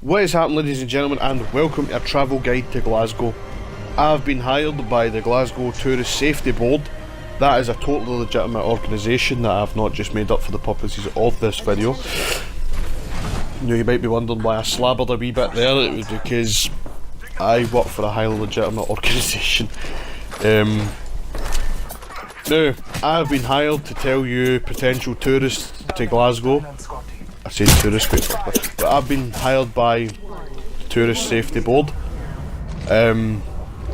What is happening, ladies and gentlemen, and welcome to a travel guide to Glasgow. I've been hired by the Glasgow Tourist Safety Board. That is a totally legitimate organisation that I've not just made up for the purposes of this video. You might be wondering why I slabbered a wee bit there. It was because I work for a highly legitimate organisation. Now, I've been hired to tell you potential tourists to Glasgow. I said tourist, but I've been hired by the Tourist Safety Board to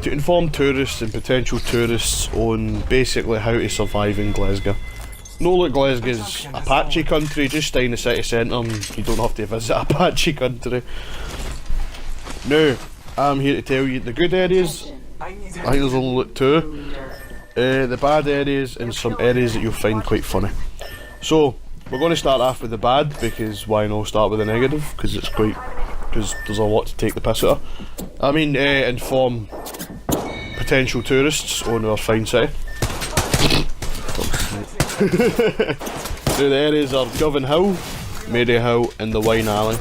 inform tourists and potential tourists on basically how to survive in Glasgow. Know that Glasgow's Apache country, just stay in the city centre and you don't have to visit Apache country. Now, I'm here to tell you the good areas. I think there's only like two. The bad areas and some areas that you'll find quite funny. So, we're going to start off with the bad, because why not start with the negative, because there's a lot to take the piss out of. I mean, inform potential tourists on our fine city. Now the areas are Govan Hill, Mary Hill and the Wine Alley.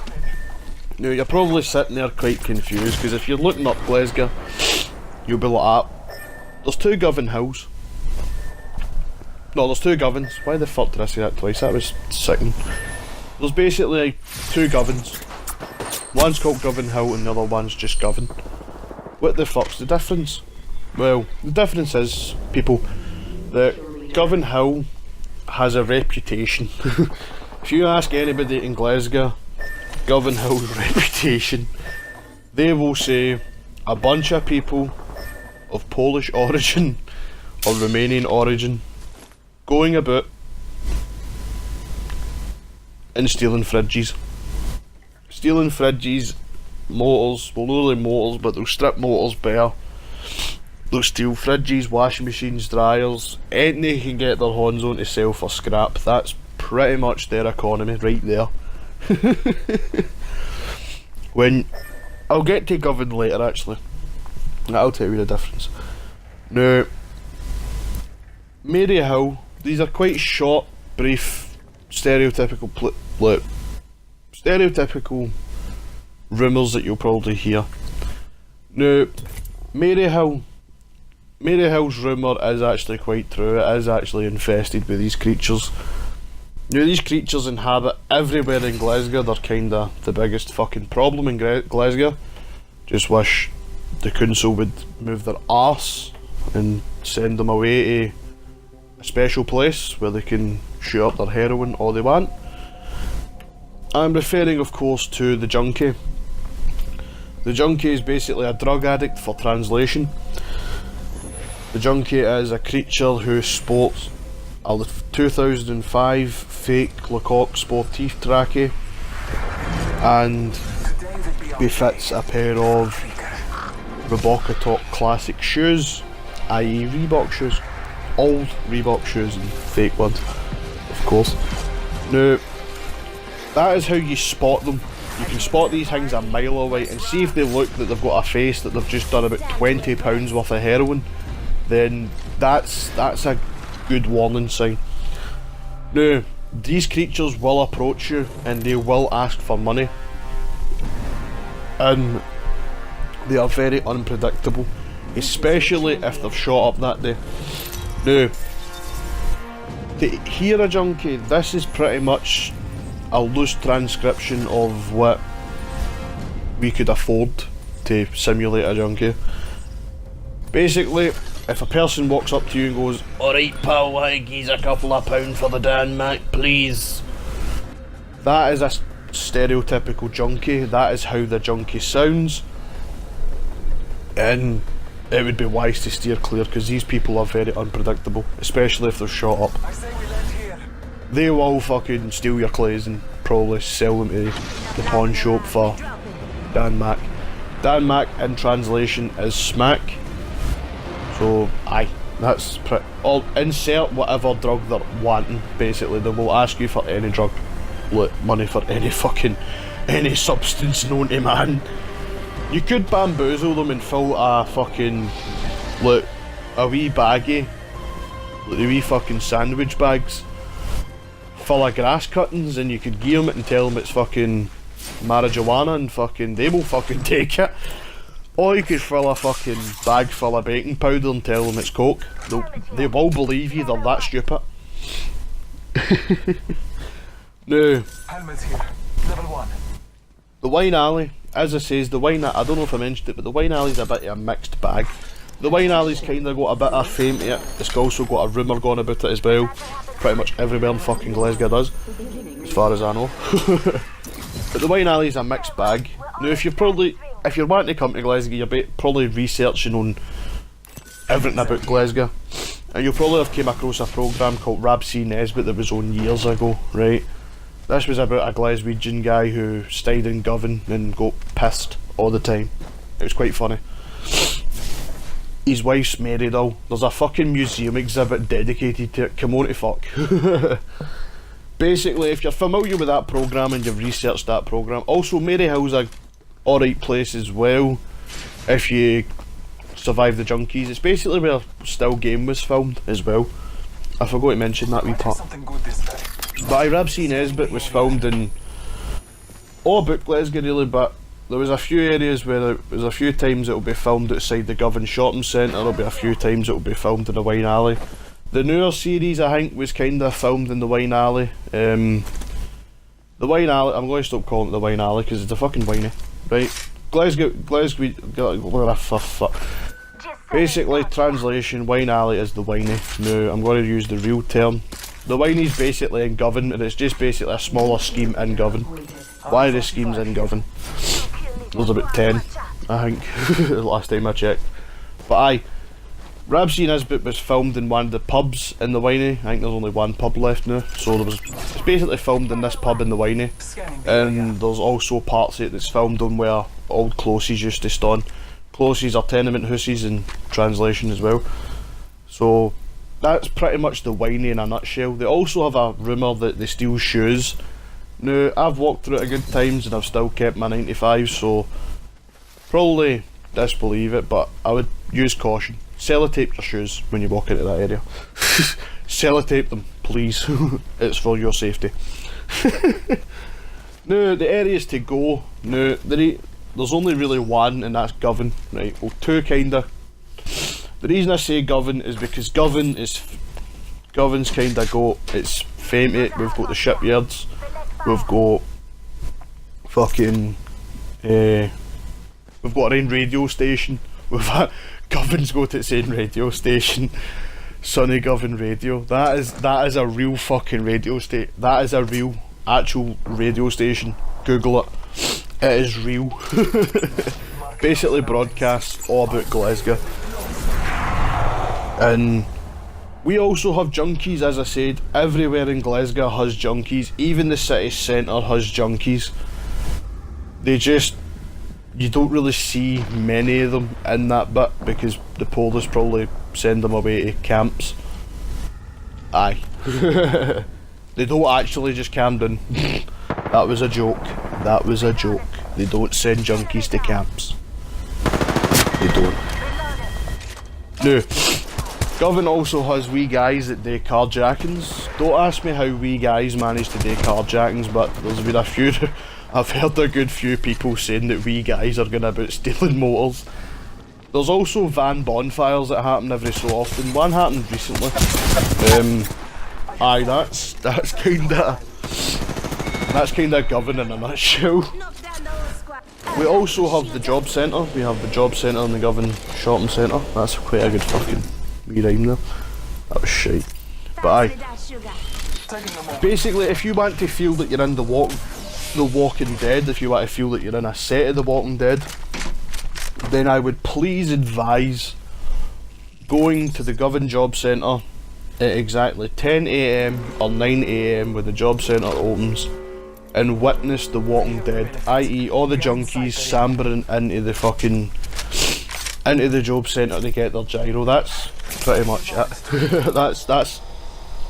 Now you're probably sitting there quite confused, because if you're looking up Glasgow, you'll be like, there's two Govan Hills. No, there's two Govans. Why the fuck did I say that twice? That was sickening. There's basically two Govans. One's called Govan Hill and the other one's just Govan. What the fuck's the difference? Well, the difference is, people, that Govan Hill has a reputation. If you ask anybody in Glasgow, Govan Hill's reputation, they will say a bunch of people of Polish origin or Romanian origin going about and stealing fridges. Stealing fridges, motors, well not really motors, but they'll strip motors bare. They'll steal fridges, washing machines, dryers, anything they can get their hands on to sell for scrap. That's pretty much their economy right there. When I'll get to Govan later actually, I'll tell you the difference. Now, Mary Hill, these are quite short, brief, stereotypical rumours that you'll probably hear. Now, Mary Hill's rumour is actually quite true. It is actually infested with these creatures. Now, these creatures inhabit everywhere in Glasgow. They're kinda the biggest fucking problem in Glasgow. Just wish the council would move their arse and send them away to a special place where they can shoot up their heroin all they want. I'm referring of course to the junkie. The junkie is basically a drug addict for translation. The junkie is a creature who sports a 2005 fake Lecoq Sportif trackie and befits a pair of Reebok Top classic shoes, i.e. Reebok shoes. Old Reebok shoes and fake ones, of course. Now, that is how you spot them. You can spot these things a mile away and see if they look that they've got a face that they've just done about £20 worth of heroin, then that's a good warning sign. Now, these creatures will approach you and they will ask for money, and they are very unpredictable, especially if they've shot up that day. Now, to hear a junkie, this is pretty much a loose transcription of what we could afford to simulate a junkie. Basically, if a person walks up to you and goes, "Alright pal, I give a couple of pound for the Dan Mac, please." That is a stereotypical junkie. That is how the junkie sounds. And it would be wise to steer clear, because these people are very unpredictable, especially if they're shot up. They will fucking steal your clothes and probably sell them to the pawn shop for Dan Mac. Dan Mac in translation is smack. So aye, that's pretty. Or insert whatever drug they're wanting. Basically, they will ask you for any drug, like money for any substance known to man. You could bamboozle them and fill a fucking, like, a wee baggie, like the wee fucking sandwich bags, full of grass cuttings, and you could give them it and tell them it's fucking marijuana and fucking, they will fucking take it. Or you could fill a fucking bag full of baking powder and tell them it's coke. They will believe you, they're that stupid. Now, Helmets here. Level 1. the wine alley, as I says, the wine, I don't know if I mentioned it, but the wine alley's a bit of a mixed bag. The wine alley's kind of got a bit of fame to it. It's also got a rumour going about it as well. Pretty much everywhere in fucking Glasgow does, as far as I know. But the wine alley's a mixed bag. Now, if you're wanting to come to Glasgow, you're probably researching on everything about Glasgow. And you'll probably have came across a programme called Rab C. Nesbitt that was on years ago, right? This was about a Glaswegian guy who stayed in Govan and got pissed all the time. It was quite funny. His wife's married though. There's a fucking museum exhibit dedicated to it. Come on to fuck. Basically, if you're familiar with that programme and you've researched that programme, also Maryhill's a alright place as well if you survive the junkies. It's basically where Still Game was filmed as well. I forgot to mention that wee part. But Rab C. Nesbitt was filmed in all about Glasgow really, but there was a few areas where there was a few times it'll be filmed outside the Govan Shopping Centre, there'll be a few times it'll be filmed in the wine alley. The newer series I think was kinda filmed in the wine alley. The wine alley, I'm going to stop calling it the wine alley because it's a fucking winey, right? Glasgow, basically translation, wine alley is the winey. Now I'm going to use the real term. The winey's basically in Govan and it's just basically a smaller scheme in Govan. Why are the schemes in Govan? There's about 10, I think, the last time I checked. But aye, Rab C. Nesbitt was filmed in one of the pubs in the Winey. I think there's only one pub left now. So it's basically filmed in this pub in the Winey. And there's also parts of it that's filmed on where old closes used to stand. Closes are tenement houses in translation as well. So that's pretty much the Winey in a nutshell. They also have a rumour that they steal shoes. Now, I've walked through it a good times and I've still kept my 95, so probably disbelieve it, but I would use caution. Sellotape your shoes when you walk into that area. Sellotape them, please. It's for your safety. Now, the areas to go. Now, there's only really one, and that's Govan. Right, well, two kinda. The reason I say Govan is because Govan's kinda got its fame to it. We've got the shipyards. We've got fucking we've got our own radio station. Govan's got its own radio station. Sunny Govan Radio. That is a real fucking radio station. That is a real actual radio station. Google it. It is real. Basically broadcasts all about Glasgow. And we also have junkies, as I said. Everywhere in Glasgow has junkies. Even the city centre has junkies. You don't really see many of them in that bit because the police probably send them away to camps. Aye. They don't actually just calm down. That was a joke. That was a joke. They don't send junkies to camps. They don't. No. Govan also has wee guys that do carjackings. Don't ask me how wee guys manage to do carjackings, but there's been a few. I've heard a good few people saying that wee guys are going about stealing motors. There's also van bonfires that happen every so often. One happened recently. Aye, that's kinda Govan in a nutshell. We also have the job centre. We have the job centre and the Govan shopping centre. That's quite a good fucking wee rhyme there. That was shite. But aye. Basically, if you want to feel that you're in the Walking Dead, if you want to feel that you're in a set of the Walking Dead, then I would please advise going to the Govan Job Centre at exactly 10 AM or 9 AM when the job centre opens and witness the Walking Dead, i.e. all the junkies sambering into the job centre to get their gyro. That's pretty much it. that's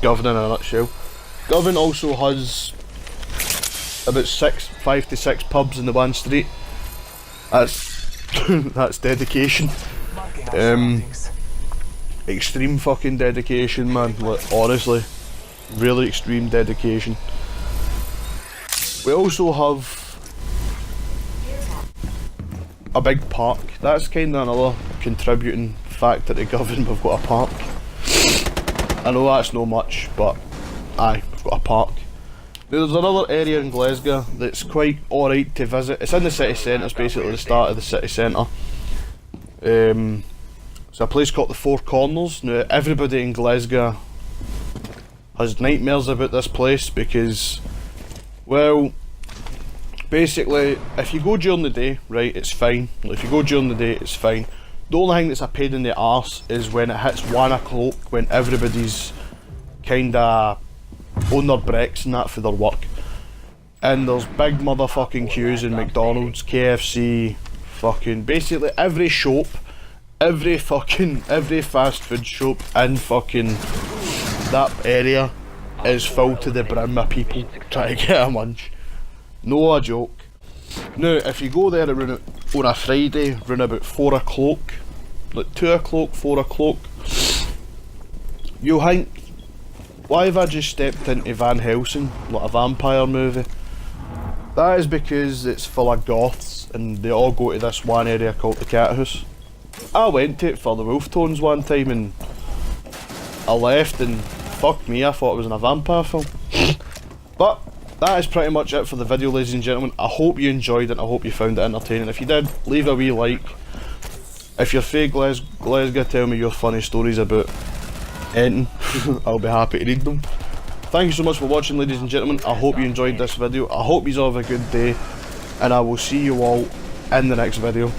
Govan in a nutshell. Govan also has about 5 to 6 pubs in the one street. That's dedication. Extreme fucking dedication, man. Like, honestly, really extreme dedication. We also have a big park. That's kind of another contributing factor to Govan. We've got a park. I know that's no much, but aye, we've got a park. Now, there's another area in Glasgow that's quite alright to visit. It's in the city centre, it's basically the start of the city centre. It's a place called the Four Corners. Now, everybody in Glasgow has nightmares about this place because, well, basically, if you go during the day, right, it's fine. If you go during the day, it's fine. The only thing that's a pain in the arse is when it hits 1 o'clock, when everybody's kinda on their breaks and that for their work. And there's big motherfucking queues in McDonald's, KFC, fucking basically every shop, every fast food shop in fucking that area is filled to the brim with people trying to get a munch. No a joke. Now, if you go there around on a Friday, around about 4 o'clock, like 2 o'clock, 4 o'clock, you'll think, why have I just stepped into Van Helsing, like a vampire movie? That is because it's full of goths and they all go to this one area called the Cat House. I went to it for the Wolf Tones one time and I left and fuck me, I thought it was in a vampire film. But that is pretty much it for the video, ladies and gentlemen. I hope you enjoyed it, I hope you found it entertaining. If you did, leave a wee like. If you're fake Glasgow, tell me your funny stories about anything. I'll be happy to read them. Thank you so much for watching, ladies and gentlemen. I hope you enjoyed this video. I hope you all have a good day, and I will see you all in the next video.